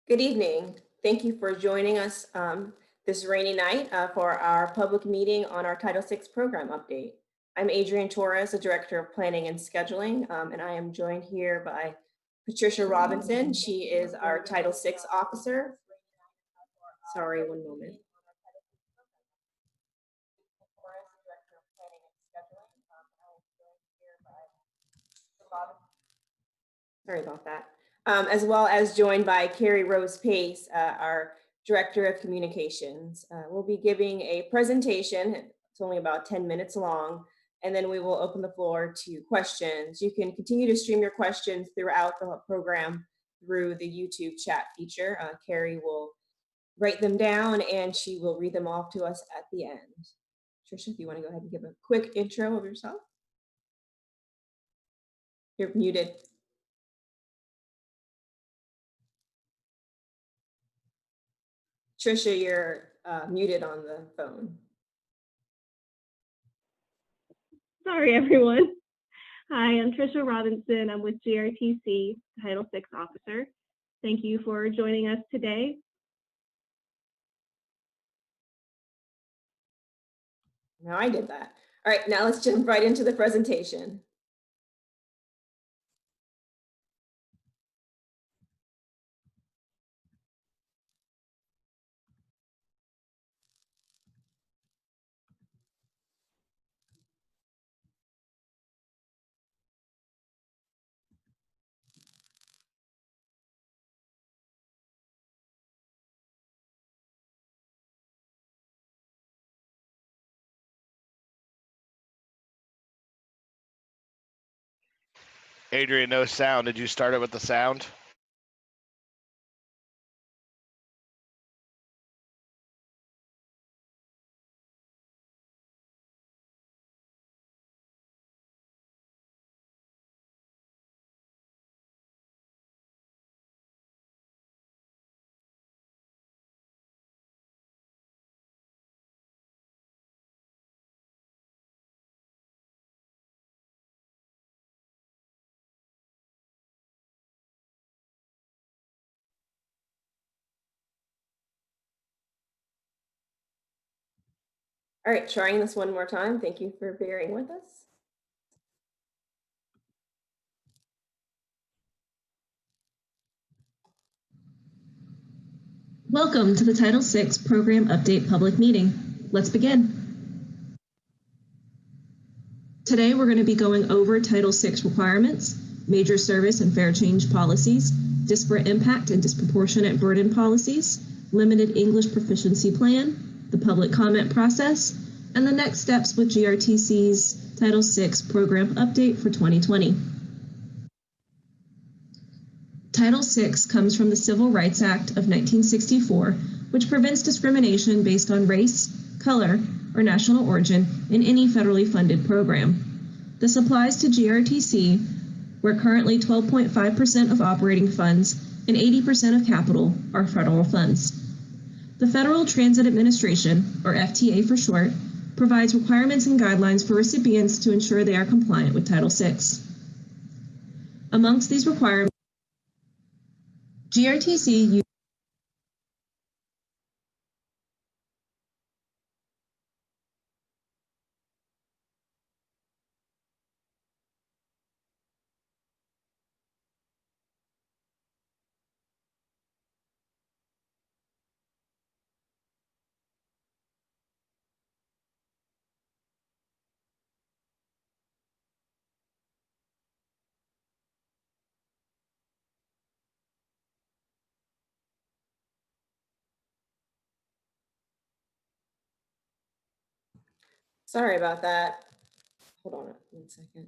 Good evening. Thank you for joining us this rainy night for our public meeting on our Title VI program update. I'm Adrienne Torres, the Director of Planning and Scheduling, and I am joined here by Patricia Robinson. She is our Title VI officer. Sorry, one moment. Sorry about that. As well as joined by Carrie Rose Pace, our Director of Communications. We'll be giving a presentation. It's only about 10 minutes long, and then we will open the floor to questions. You can continue to stream your questions throughout the program through the YouTube chat feature. Carrie will write them down and she will read them off to us at the end. Tricia, if you want to go ahead and give a quick intro of yourself. You're muted. Tricia, you're muted on the phone. Sorry, everyone. Hi, I'm Tricia Robinson. I'm with GRTC, Title VI officer. Thank you for joining us today. Now I did that. All right, now let's jump right into the presentation. Adrian, no sound. Did you start it with the sound? All right, trying this one more time. Thank you for bearing with us. Welcome to the Title VI Program Update public meeting. Let's begin. Today, we're going to be going over Title VI requirements, major service and fair change policies, disparate impact and disproportionate burden policies, limited English proficiency plan, the public comment process, and the next steps with GRTC's Title VI Program Update for 2020. Title VI comes from the Civil Rights Act of 1964, which prevents discrimination based on race, color, or national origin in any federally funded program. This applies to GRTC, where currently 12.5% of operating funds and 80% of capital are federal funds. The Federal Transit Administration, or FTA for short, provides requirements and guidelines for recipients to ensure they are compliant with Title VI. Amongst these requirements, GRTC Sorry about that. Hold on 1 second.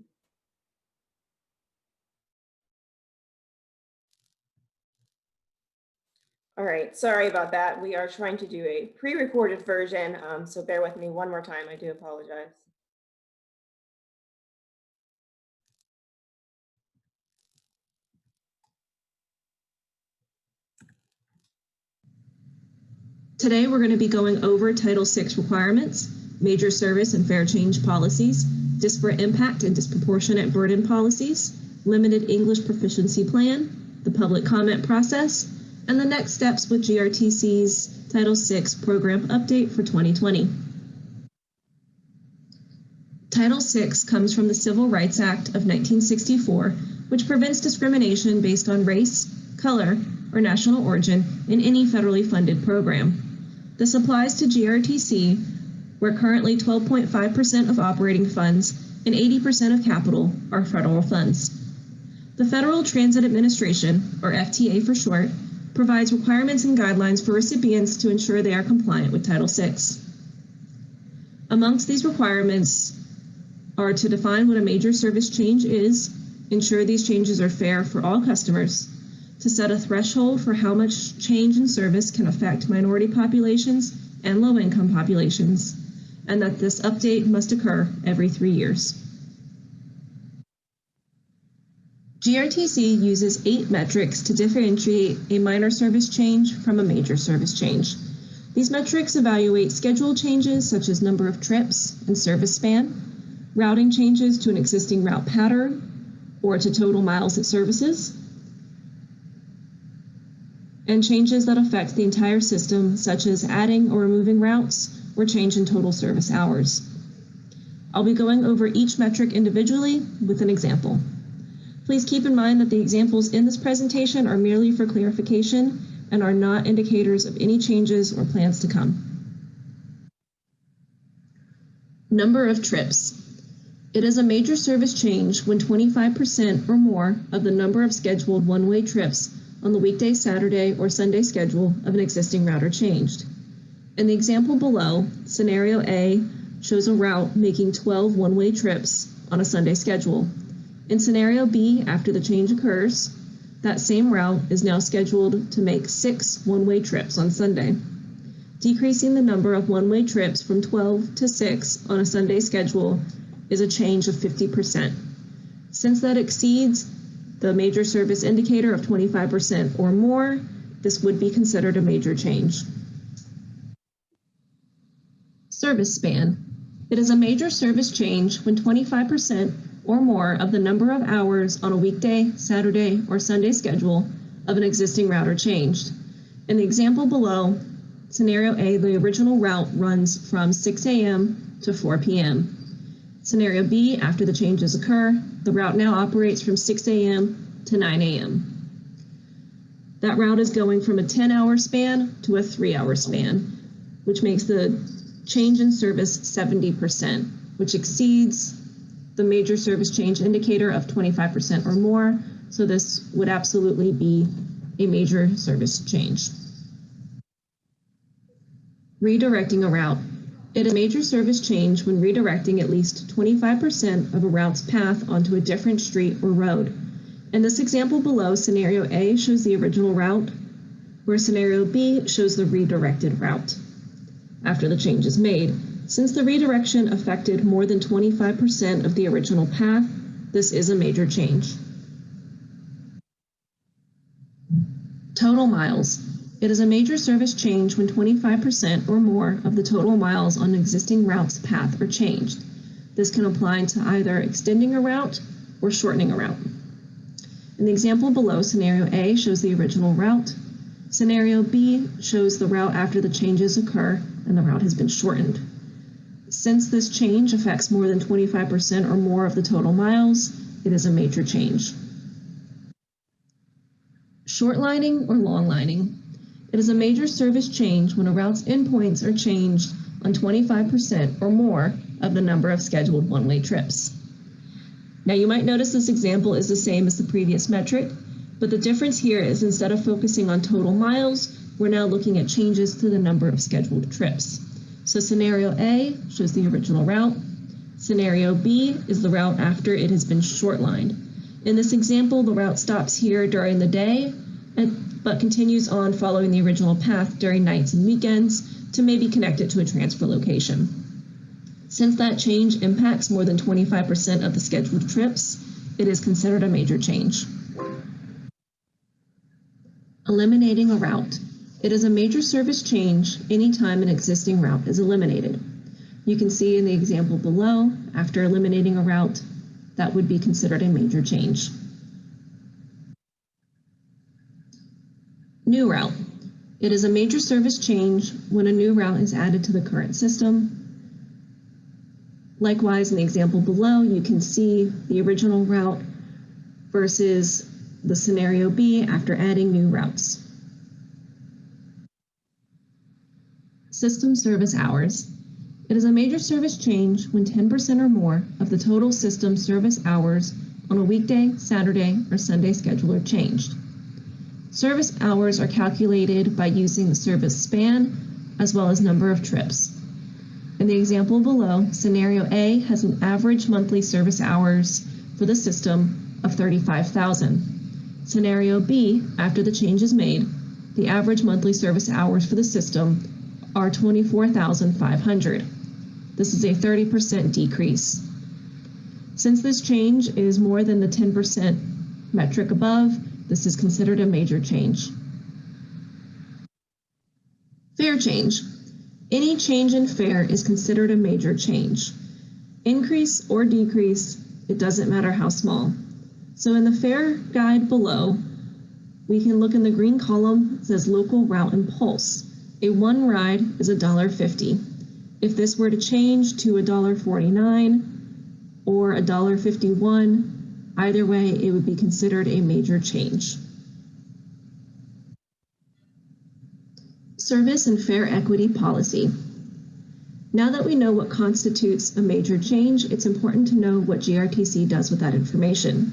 All right, sorry about that. We are trying to do a pre-recorded version, so bear with me one more time. I do apologize. Today, we're going to be going over Title VI requirements, major service and fair change policies, disparate impact and disproportionate burden policies, limited English proficiency plan, the public comment process, and the next steps with GRTC's Title VI program update for 2020. Title VI comes from the Civil Rights Act of 1964, which prevents discrimination based on race, color, or national origin in any federally funded program. This applies to GRTC, where currently 12.5% of operating funds and 80% of capital are federal funds. The Federal Transit Administration, or FTA for short, provides requirements and guidelines for recipients to ensure they are compliant with Title VI. Amongst these requirements are to define what a major service change is, ensure these changes are fair for all customers, to set a threshold for how much change in service can affect minority populations and low-income populations, and that this update must occur every 3 years. GRTC uses 8 metrics to differentiate a minor service change from a major service change. These metrics evaluate schedule changes such as number of trips and service span, routing changes to an existing route pattern or to total miles it services, and changes that affect the entire system such as adding or removing routes or change in total service hours. I'll be going over each metric individually with an example. Please keep in mind that the examples in this presentation are merely for clarification and are not indicators of any changes or plans to come. Number of trips. It is a major service change when 25% or more of the number of scheduled one-way trips on the weekday, Saturday, or Sunday schedule of an existing route are changed. In the example below, scenario A shows a route making 12 one-way trips on a Sunday schedule. In scenario B, after the change occurs, that same route is now scheduled to make 6 one-way trips on Sunday. Decreasing the number of one-way trips from 12 to 6 on a Sunday schedule is a change of 50%. Since that exceeds the major service indicator of 25% or more, this would be considered a major change. Service span. It is a major service change when 25% or more of the number of hours on a weekday, Saturday, or Sunday schedule of an existing route are changed. In the example below, scenario A, the original route runs from 6 a.m. to 4 p.m. Scenario B, after the changes occur, the route now operates from 6 a.m. to 9 a.m. That route is going from a 10-hour span to a 3-hour span, which makes the change in service 70%, which exceeds the major service change indicator of 25% or more, so this would absolutely be a major service change. Redirecting a route. It is a major service change when redirecting at least 25% of a route's path onto a different street or road. In this example below, scenario A shows the original route, where scenario B shows the redirected route after the change is made. Since the redirection affected more than 25% of the original path, this is a major change. Total miles. It is a major service change when 25% or more of the total miles on an existing route's path are changed. This can apply to either extending a route or shortening a route. In the example below, scenario A shows the original route. Scenario B shows the route after the changes occur and the route has been shortened. Since this change affects more than 25% or more of the total miles, it is a major change. Short lining or long lining. It is a major service change when a route's endpoints are changed on 25% or more of the number of scheduled one-way trips. Now you might notice this example is the same as the previous metric, but the difference here is instead of focusing on total miles, we're now looking at changes to the number of scheduled trips. So scenario A shows the original route. Scenario B is the route after it has been short-lined. In this example, the route stops here during the day, but continues on following the original path during nights and weekends to maybe connect it to a transfer location. Since that change impacts more than 25% of the scheduled trips, it is considered a major change. Eliminating a route. It is a major service change anytime an existing route is eliminated. You can see in the example below, after eliminating a route, that would be considered a major change. New route. It is a major service change when a new route is added to the current system. Likewise, in the example below, you can see the original route versus the scenario B after adding new routes. System service hours. It is a major service change when 10% or more of the total system service hours on a weekday, Saturday, or Sunday schedule are changed. Service hours are calculated by using the service span as well as number of trips. In the example below, scenario A has an average monthly service hours for the system of 35,000. Scenario B, after the change is made, the average monthly service hours for the system are 24,500. This is a 30% decrease. Since this change is more than the 10% metric above, this is considered a major change. Fare change. Any change in fare is considered a major change. Increase or decrease, it doesn't matter how small. So in the fare guide below, we can look in the green column, it says local route and pulse. A one ride is $1.50. If this were to change to $1.49 or $1.51, either way, it would be considered a major change. Service and fare equity policy. Now that we know what constitutes a major change, it's important to know what GRTC does with that information.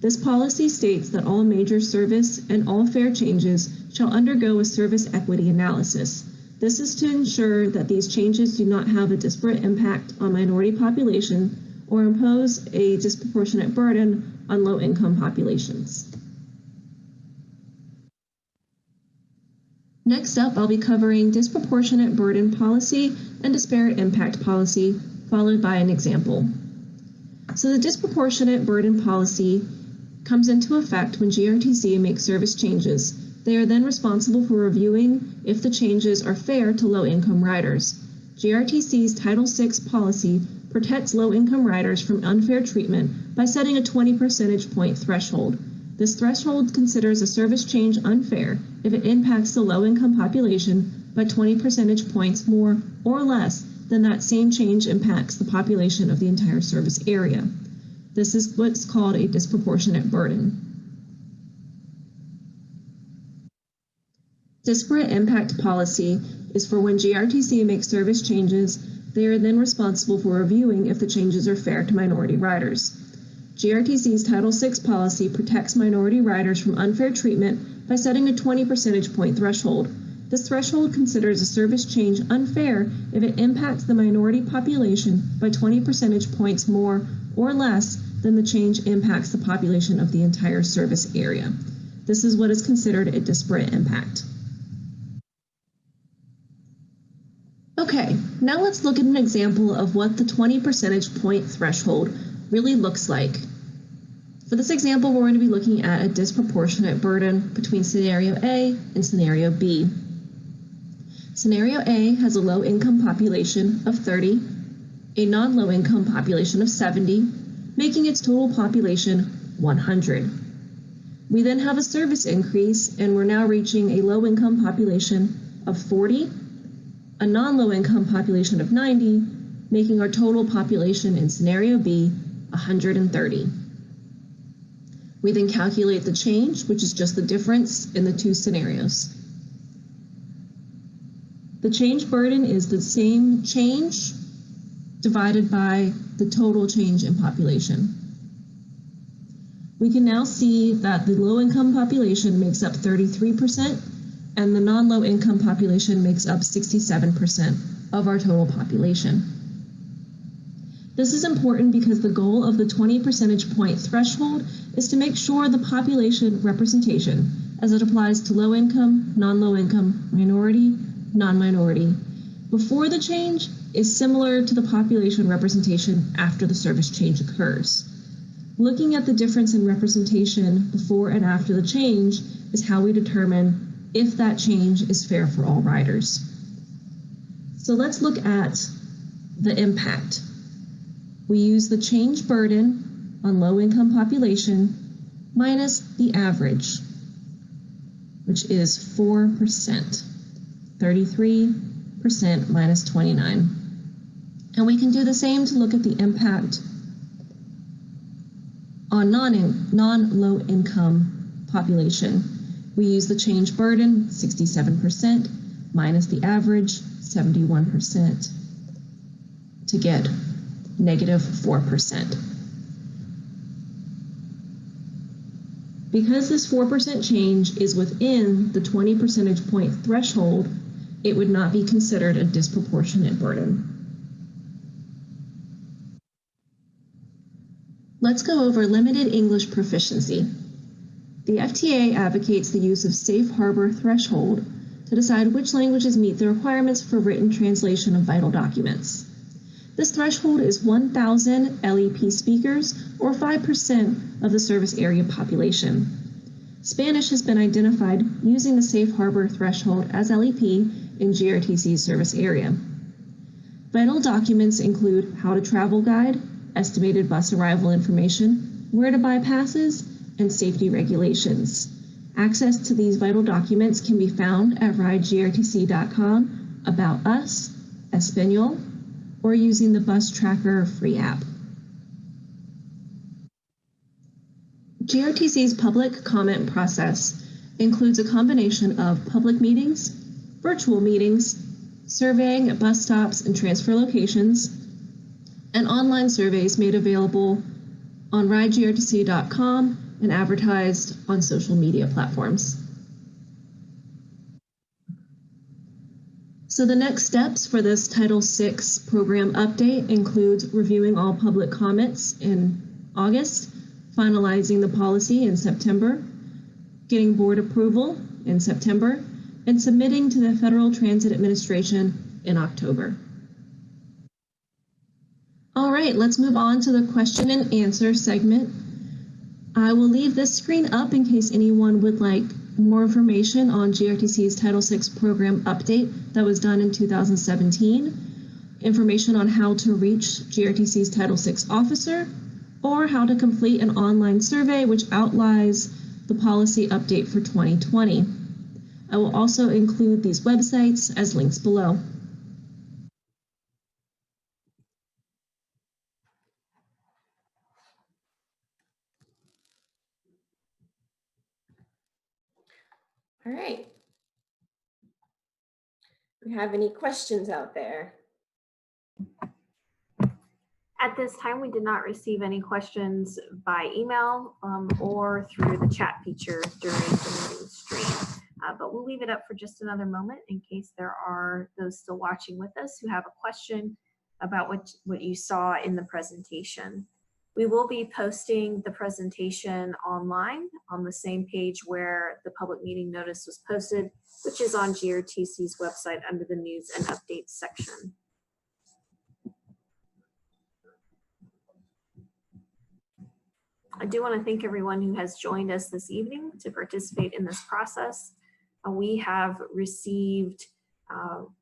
This policy states that all major service and all fare changes shall undergo a service equity analysis. This is to ensure that these changes do not have a disparate impact on minority population or impose a disproportionate burden on low-income populations. Next up, I'll be covering disproportionate burden policy and disparate impact policy, followed by an example. So the disproportionate burden policy comes into effect when GRTC makes service changes. They are then responsible for reviewing if the changes are fair to low-income riders. GRTC's Title VI policy protects low-income riders from unfair treatment by setting a 20 percentage point threshold. This threshold considers a service change unfair if it impacts the low-income population by 20 percentage points more or less than that same change impacts the population of the entire service area. This is what's called a disproportionate burden. Disparate impact policy is for when GRTC makes service changes, they are then responsible for reviewing if the changes are fair to minority riders. GRTC's Title VI policy protects minority riders from unfair treatment by setting a 20 percentage point threshold. This threshold considers a service change unfair if it impacts the minority population by 20 percentage points more or less than the change impacts the population of the entire service area. This is what is considered a disparate impact. Okay, now let's look at an example of what the 20 percentage point threshold really looks like. For this example, we're going to be looking at a disproportionate burden between scenario A and scenario B. Scenario A has a low-income population of 30, a non-low-income population of 70, making its total population 100. We then have a service increase, and we're now reaching a low-income population of 40, a non-low-income population of 90, making our total population in scenario B 130. We then calculate the change, which is just the difference in the two scenarios. The change burden is the same change divided by the total change in population. We can now see that the low-income population makes up 33%, and the non-low-income population makes up 67% of our total population. This is important because the goal of the 20 percentage point threshold is to make sure the population representation, as it applies to low-income, non-low-income, minority, non-minority, before the change is similar to the population representation after the service change occurs. Looking at the difference in representation before and after the change is how we determine if that change is fair for all riders. So let's look at the impact. We use the change burden on low-income population minus the average. which is 4%. 33% minus 29. And we can do the same to look at the impact on non-low income population. We use the change burden, 67%, minus the average, 71%, to get negative 4%. Because this 4% change is within the 20 percentage point threshold, it would not be considered a disproportionate burden. Let's go over limited English proficiency. The FTA advocates the use of safe harbor threshold to decide which languages meet the requirements for written translation of vital documents. This threshold is 1,000 LEP speakers, or 5% of the service area population. Spanish has been identified using the safe harbor threshold as LEP in GRTC's service area. Vital documents include how to travel guide, estimated bus arrival information, where to buy passes, and safety regulations. Access to these vital documents can be found at ridegrtc.com, About Us, Espanol, or using the Bus Tracker free app. GRTC's public comment process includes a combination of public meetings, virtual meetings, surveying at bus stops and transfer locations, and online surveys made available on ridegrtc.com and advertised on social media platforms. So the next steps for this Title VI program update includes reviewing all public comments in August, finalizing the policy in September, getting board approval in September, and submitting to the Federal Transit Administration in October. All right, let's move on to the question and answer segment. I will leave this screen up in case anyone would like more information on GRTC's Title VI program update that was done in 2017, information on how to reach GRTC's Title VI officer, or how to complete an online survey which outlines the policy update for 2020. I will also include these websites as links below. All right. Do we have any questions out there? At this time, we did not receive any questions by email or through the chat feature during the meeting stream. But we'll leave it up for just another moment in case there are those still watching with us who have a question about what you saw in the presentation. We will be posting the presentation online on the same page where the public meeting notice was posted, which is on GRTC's website under the News and Updates section. I do want to thank everyone who has joined us this evening to participate in this process. We have received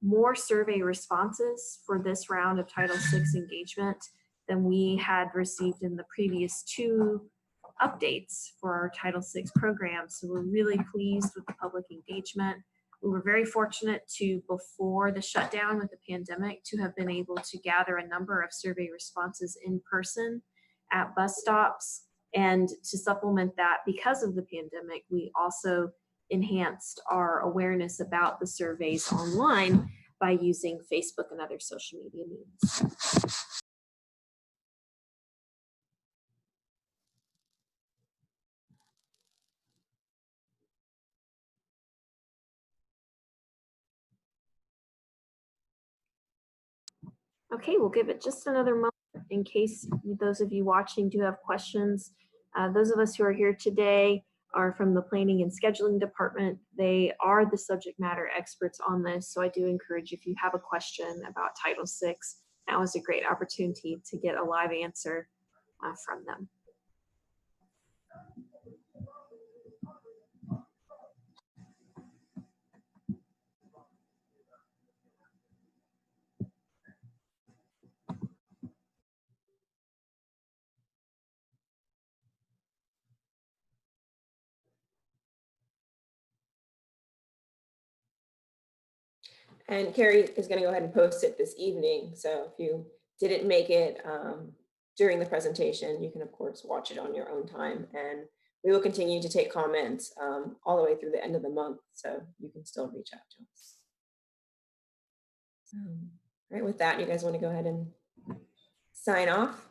more survey responses for this round of Title VI engagement than we had received in the previous two updates for our Title VI program. So we're really pleased with the public engagement. We were very fortunate to, before the shutdown with the pandemic, to have been able to gather a number of survey responses in person at bus stops. And to supplement that, because of the pandemic, we also enhanced our awareness about the surveys online by using Facebook and other social media means. Okay, we'll give it just another moment in case those of you watching do have questions. Those of us who are here today are from the Planning and Scheduling Department. They are the subject matter experts on this, so I do encourage, if you have a question about Title VI, now is a great opportunity to get a live answer from them. And Carrie is going to go ahead and post it this evening. So if you didn't make it during the presentation, you can of course watch it on your own time. And we will continue to take comments all the way through the end of the month. So you can still reach out to us. Right, with that, you guys want to go ahead and sign off?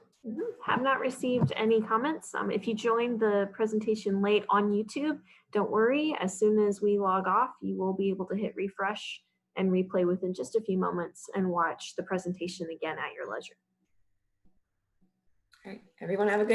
Have not received any comments. If you joined the presentation late on YouTube, don't worry. As soon as we log off, you will be able to hit refresh and replay within just a few moments and watch the presentation again at your leisure. All right, everyone have a good